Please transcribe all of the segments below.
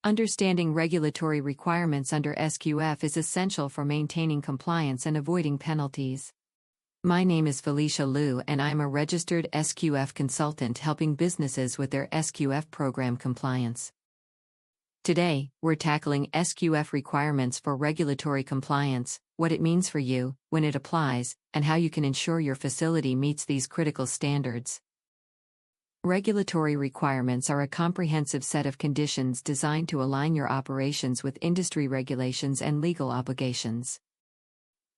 Understanding regulatory requirements under SQF is essential for maintaining compliance and avoiding penalties. My name is Felicia Loo and I'm a registered SQF consultant helping businesses with their SQF program compliance. Today, we're tackling SQF requirements for regulatory compliance, what it means for you, when it applies, and how you can ensure your facility meets these critical standards. Regulatory requirements are a comprehensive set of conditions designed to align your operations with industry regulations and legal obligations.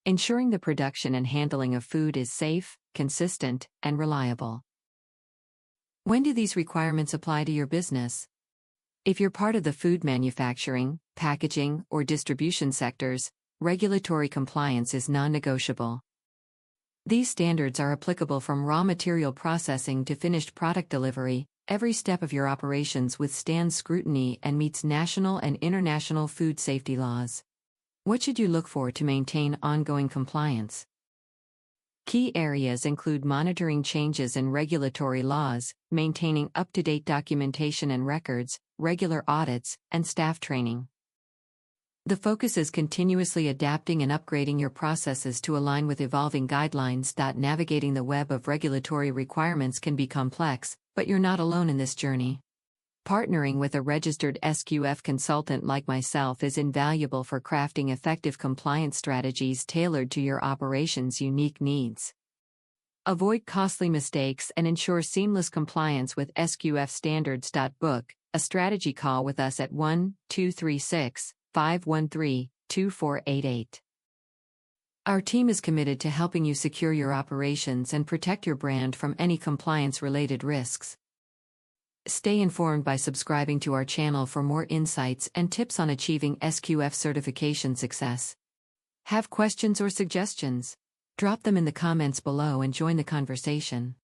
Ensuring the production and handling of food is safe, consistent, and reliable. When do these requirements apply to your business? If you're part of the food manufacturing, packaging, or distribution sectors, regulatory compliance is non-negotiable. These standards are applicable from raw material processing to finished product delivery. Every step of your operations withstands scrutiny and meets national and international food safety laws. What should you look for to maintain ongoing compliance? Key areas include monitoring changes in regulatory laws, maintaining up-to-date documentation and records, regular audits, and staff training. The focus is continuously adapting and upgrading your processes to align with evolving guidelines. Navigating the web of regulatory requirements can be complex, but you're not alone in this journey. Partnering with a registered SQF consultant like myself is invaluable for crafting effective compliance strategies tailored to your operation's unique needs. Avoid costly mistakes and ensure seamless compliance with SQF standards. Book a strategy call with us at 1-236-513-2488. Our team is committed to helping you secure your operations and protect your brand from any compliance-related risks. Stay informed by subscribing to our channel for more insights and tips on achieving SQF certification success. Have questions or suggestions? Drop them in the comments below and join the conversation.